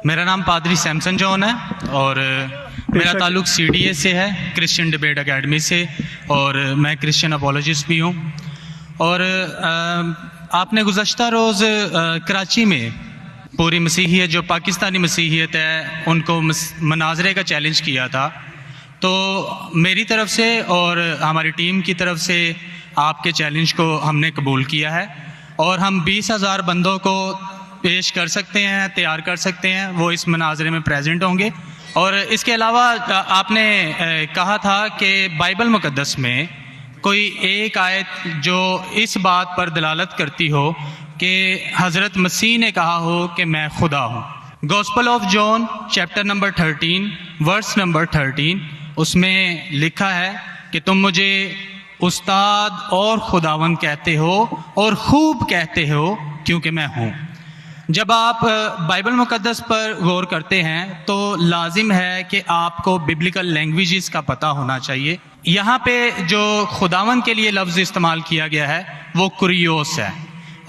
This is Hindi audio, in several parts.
मेरा नाम पादरी सैमसन जॉन है और मेरा ताल्लुक़ CDA से है, क्रिश्चियन डिबेट एकेडमी से, और मैं क्रिश्चियन अपोलॉजिस्ट भी हूँ। और आपने गुज़श्ता रोज़ कराची में पूरी मसीहियत, जो पाकिस्तानी मसीहियत है, उनको मनाजरे का चैलेंज किया था। तो मेरी तरफ से और हमारी टीम की तरफ से आपके चैलेंज को हमने कबूल किया है और हम 20,000 बंदों को पेश कर सकते हैं, तैयार कर सकते हैं, वो इस मनाजरे में प्रेजेंट होंगे। और इसके अलावा आपने कहा था कि बाइबल मुक़द्दस में कोई एक आयत जो इस बात पर दलालत करती हो कि हज़रत मसीह ने कहा हो कि मैं खुदा हूँ। Gospel of John chapter number 13 verse number 13, उसमें लिखा है कि तुम मुझे उस्ताद और खुदावंद कहते हो और खूब कहते हो क्योंकि मैं हूँ। जब आप बाइबल मुक़द्दस पर गौर करते हैं तो लाजिम है कि आपको बिब्लिकल लैंग्वेजेस का पता होना चाहिए। यहाँ पे जो खुदावंद के लिए लफ्ज़ इस्तेमाल किया गया है वो कुरियोस है,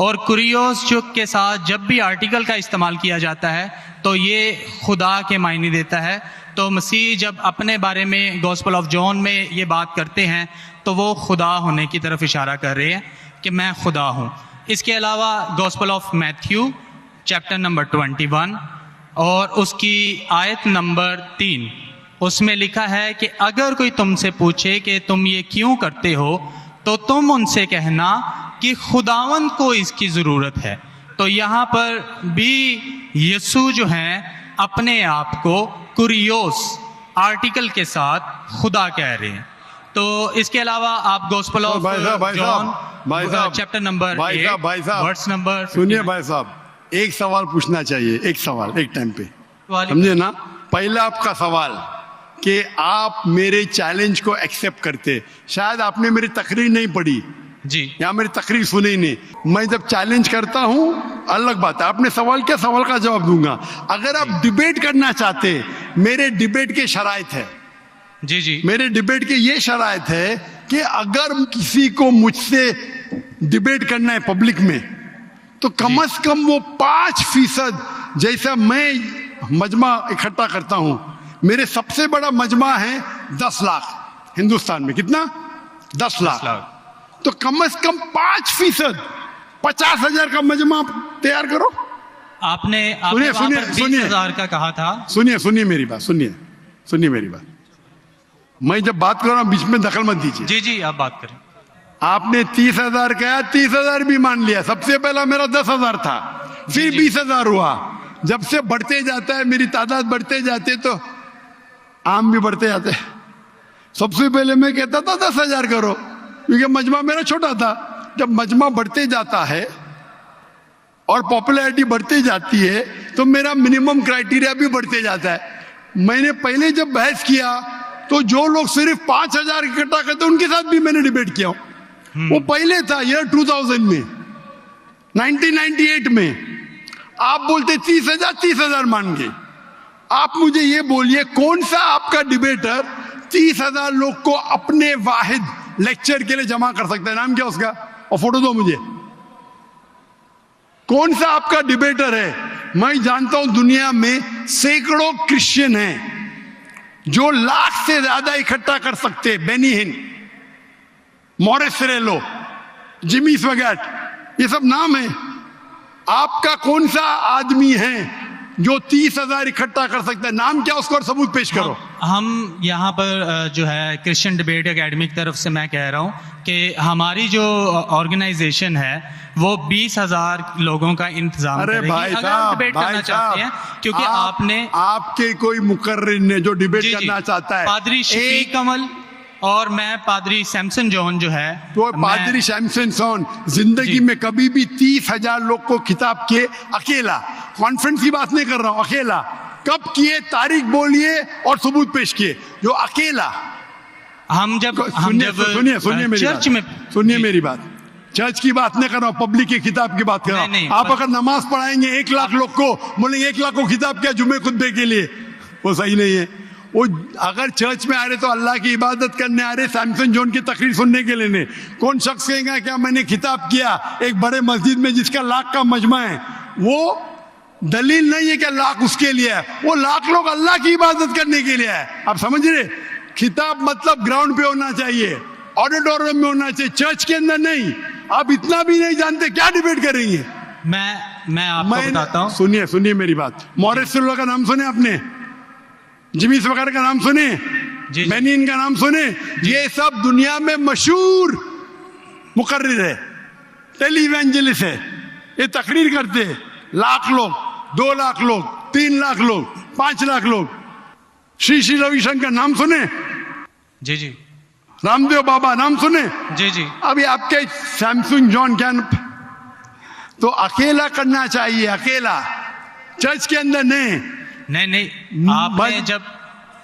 और कुरियोस जो के साथ जब भी आर्टिकल का इस्तेमाल किया जाता है तो ये खुदा के मायने देता है। तो मसीह जब अपने बारे में गॉस्पेल ऑफ जॉन में ये बात करते हैं तो वो खुदा होने की तरफ इशारा कर रहे हैं कि मैं खुदा हूँ। इसके अलावा gospel of Matthew chapter number 21 और उसकी आयत नंबर 3, उसमें लिखा है कि अगर कोई तुमसे पूछे कि तुम ये क्यों करते हो तो तुम उनसे कहना कि खुदावंद को इसकी ज़रूरत है। तो यहाँ पर भी यीशु जो हैं अपने आप को कुरियोस आर्टिकल के साथ खुदा कह रहे हैं। तो इसके अलावा आप gospel of John chapter number 8 verse number, सुनिए भाई साहब, एक सवाल पूछना चाहिए, एक सवाल एक टाइम पे, समझे ना। पहला आपका सवाल कि आप मेरे चैलेंज को एक्सेप्ट करते, शायद आपने मेरी तकरीर नहीं पढ़ी जी, या मेरी तकरीर सुनी नहीं। मैं जब चैलेंज करता हूँ अलग बात है, आपने सवाल क्या, सवाल का जवाब दूंगा। अगर आप डिबेट करना चाहते, मेरे डिबेट के शराइत है जी जी, मेरे डिबेट के ये शराइत है कि अगर किसी को मुझसे डिबेट करना है पब्लिक में तो कम से कम वो 5% जैसा मैं मजमा इकट्ठा करता हूं। मेरे सबसे बड़ा मजमा है 10 लाख हिंदुस्तान में। कितना? 10 लाख। तो कम से कम 5%, 50,000 का मजमा तैयार करो। आपने सुनिए 20,000 का कहा था। सुनिए मेरी बात, सुनिए मेरी बात। मैं जब बात कर रहा हूं बीच में दखल मत दीजिए। जी जी, आप बात करें। आपने 30,000 कहा, 30,000 भी मान लिया। सबसे पहला मेरा 10,000 था, फिर 20,000 हुआ। जब से बढ़ते जाता है, मेरी तादाद बढ़ते जाते तो आम भी बढ़ते जाते। सबसे पहले मैं कहता था 10,000 करो, क्योंकि मजमा मेरा छोटा था। जब मजमा बढ़ते जाता है और पॉपुलैरिटी बढ़ती जाती है तो मेरा मिनिमम क्राइटेरिया भी बढ़ते जाता है। मैंने पहले जब बहस किया तो जो लोग सिर्फ 5,000 इकट्ठा करते उनके साथ भी मैंने डिबेट किया। वो पहले था ईयर 2000 में, 1998 में। आप बोलते 30,000 मान गए। आप मुझे ये बोलिए, कौन सा आपका डिबेटर 30,000 लोग को अपने वाहिद लेक्चर के लिए जमा कर सकता है? नाम क्या उसका, और फोटो दो मुझे। कौन सा आपका डिबेटर है? मैं जानता हूं दुनिया में सैकड़ों क्रिश्चियन हैं जो लाख से ज्यादा इकट्ठा कर सकते। बेनी हिन, मॉरिस रेलो, जिमी स्वैगट, ये सब नाम है। आपका कौन सा आदमी है जो 30,000 इकट्ठा कर सकता है? नाम क्या उसका, और सबूत पेश करो। हम यहाँ पर जो है क्रिश्चियन डिबेट एकेडमी की तरफ से मैं कह रहा हूँ कि हमारी जो ऑर्गेनाइजेशन है वो 20,000 लोगों का इंतजाम अरे करेगी। भाई अगर आप डिबेट करना चाहते हैं, क्योंकि आपके कोई मुकर्रिर ने जो डिबेट करना चाहता है, पादरी शफीक कमल और मैं पादरी सैमसन जॉन जो है, तो पादरी सैमसन जॉन जिंदगी में कभी भी 30,000 लोग को खिताब किए अकेला। कॉन्फ्रेंस की बात नहीं कर रहा हूं, अकेला। कब किए, तारीख बोलिए और सबूत पेश किए। जो अकेला हम जब सुनिए मेरी बात, चर्च की बात नहीं कर रहा हूं, पब्लिक की खिताब की बात कर रहा हूं। आप अगर नमाज पढ़ाएंगे 1 लाख लोग को, बोलेंगे 1 लाख को खिताब किया जुम्मे खुतबे के लिए, वो सही नहीं है। वो अगर चर्च में आ रहे तो अल्लाह की इबादत करने आ रहे, सैमसन जॉन की तकरीर सुनने के लिए नहीं। कौन शख्स कहेगा क्या मैंने खिताब किया एक बड़े मस्जिद में जिसका लाख का मजमा है? दलील नहीं है कि लाख उसके लिए है, वो लाख लोग अल्लाह की इबादत करने के लिए है। आप समझ रहे? खिताब मतलब ग्राउंड पे होना चाहिए, ऑडिटोरियम में होना चाहिए, चर्च के अंदर नहीं। आप इतना भी नहीं जानते, क्या डिबेट करेंगे? मैं आपको बताता हूँ। सुनिए मेरी बात। मॉरिस सिल्वा का नाम सुने आपने? जिमिस वगैरह का नाम सुने? जी। बेनिन का नाम सुने? ये सब दुनिया में मशहूर मुकर्रिर है, टेलीवेंजलिस्ट है। ये तकरीर करते हैं, लाख लोग, 2 लाख लोग, 3 लाख लोग, 5 लाख लोग। श्री रविशंकर नाम सुने? जी जी। रामदेव बाबा नाम सुने? जी जी। अभी आपके सैमसंग जॉन क्या तो अकेला करना चाहिए, अकेला, चर्च के अंदर नहीं आपने जब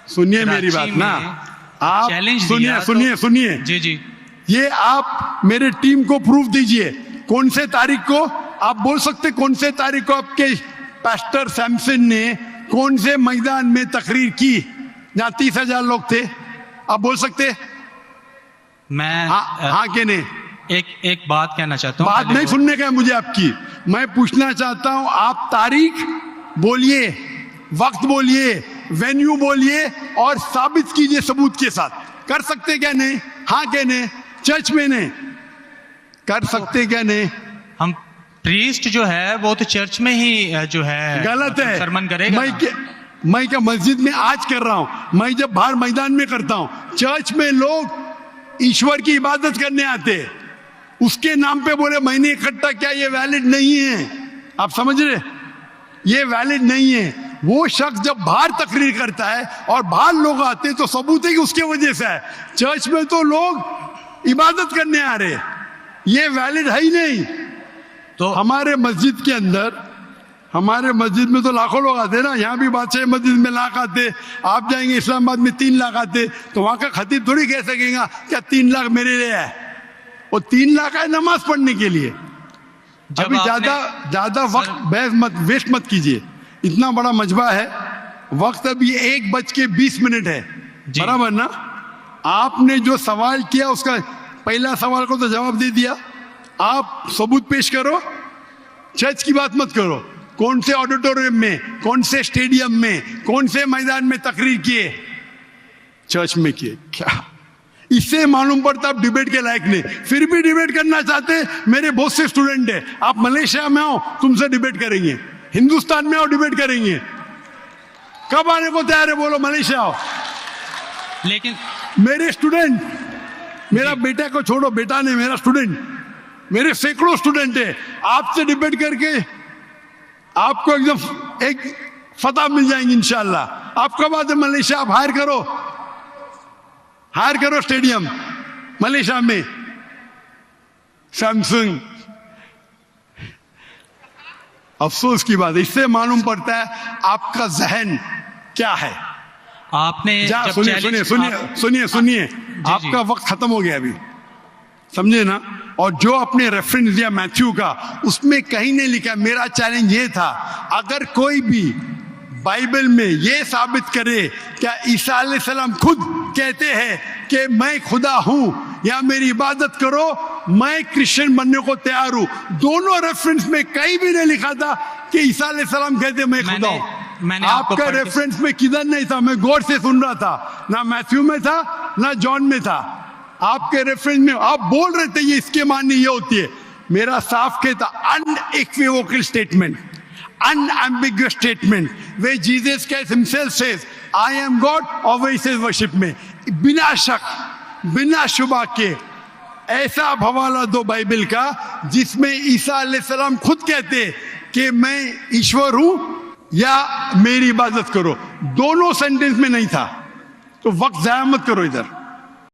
सुनिए मेरी बात ना, आप सुनिए जी जी। ये आप मेरे टीम को प्रूफ दीजिए, कौन से तारीख को आप बोल सकते, कौन से तारीख को आपके पास्टर सैमसन ने कौन से मैदान में तकरीर की जहां 30,000 लोग थे? आप बोल सकते? मैं हाँ के नहीं? एक बात कहना चाहता हूँ। बात नहीं सुनने का है मुझे आपकी, मैं पूछना चाहता हूं, आप तारीख बोलिए, वक्त बोलिए, वेन्यू बोलिए और साबित कीजिए सबूत के साथ। कर सकते क्या नहीं? हाँ क्या नहीं? चर्च में नहीं कर सकते क्या नहीं? हम प्रीस्ट जो है वो तो चर्च में ही जो है गलत है, सरमन करेगा। मैं क्या मस्जिद में आज कर रहा हूं, मैं जब बाहर मैदान में करता हूं। चर्च में लोग ईश्वर की इबादत करने आते, उसके नाम पे बोले मैंने इकट्ठा किया, ये वैलिड नहीं है। आप समझ रहे? ये वैलिड नहीं है। वो शख्स जब बाहर तकरीर करता है और बाहर लोग आते हैं तो सबूत है कि उसके वजह से है। चर्च में तो लोग इबादत करने आ रहे, ये वैलिड है ही नहीं। तो हमारे मस्जिद के अंदर, हमारे मस्जिद में तो लाखों लोग आते ना, यहाँ भी बादशाह मस्जिद में लाख आते, आप जाएंगे इस्लामाबाद में 3 लाख आते, तो वहां का खतीब थोड़ी कह सकेगा क्या 3 लाख मेरे लिए है। वो 3 लाख है नमाज पढ़ने के लिए। अभी ज्यादा वक्त वेस्ट मत कीजिए, इतना बड़ा मजबा है, वक्त अभी 1:20 है, बराबर ना? आपने जो सवाल किया उसका पहला सवाल को तो जवाब दे दिया। आप सबूत पेश करो, चर्च की बात मत करो। कौन से ऑडिटोरियम में, कौन से स्टेडियम में, कौन से मैदान में तकरीर किए? चर्च में किए। क्या इससे मालूम पड़ता आप डिबेट के लायक नहीं, फिर भी डिबेट करना चाहते? मेरे बहुत से स्टूडेंट है, आप मलेशिया में आओ, तुमसे डिबेट करेंगे, हिंदुस्तान में आओ डिबेट करेंगे। कब आने को तैयार है बोलो? मलेशिया आओ। लेकिन मेरे स्टूडेंट, मेरा बेटा को छोड़ो, बेटा नहीं, मेरा स्टूडेंट, मेरे सैकड़ों स्टूडेंट है, आपसे डिबेट करके आपको एकदम एक फतह मिल जाएंगे इंशाल्लाह। आप कब आते मलेशिया? आप हायर करो स्टेडियम मलेशिया में, सैमसंग। अफसोस की बात है, इससे मालूम पड़ता है आपका जहन क्या है। आपने सुनिए आपका वक्त खत्म हो गया अभी, समझे ना? और जो आपने रेफरेंस दिया मैथ्यू का, उसमें कहीं नहीं लिखा। मेरा चैलेंज ये था, अगर कोई भी बाइबल में ये साबित करे क्या ईसा अलैहिस्सलाम खुद कहते हैं कि मैं खुदा हूं या मेरी इबादत करो, मैं क्रिश्चियन बनने को तैयार हूं। दोनों रेफरेंस में कहीं भी नहीं लिखा था कि ईसा अलैहिस्सलाम कहते मैं खुदा हूं। आपका रेफरेंस में किधर नहीं था, मैं गौर से सुन रहा था, ना मैथ्यू में था ना जॉन में था। आपके रेफरेंस में आप बोल रहे थे ये इसके माननी ये होती है। मेरा साफ कहता unequivocal statement, unambiguous statement where Jesus Christ himself says I am God और वही says worship में, बिना शक बिना शुबा के ऐसा हवाला दो बाइबल का जिसमें ईसा अलैहिस्सलाम खुद कहते कि मैं ईश्वर हूं या मेरी इबादत करो। दोनों सेंटेंस में नहीं था, तो वक्त जाया मत करो इधर।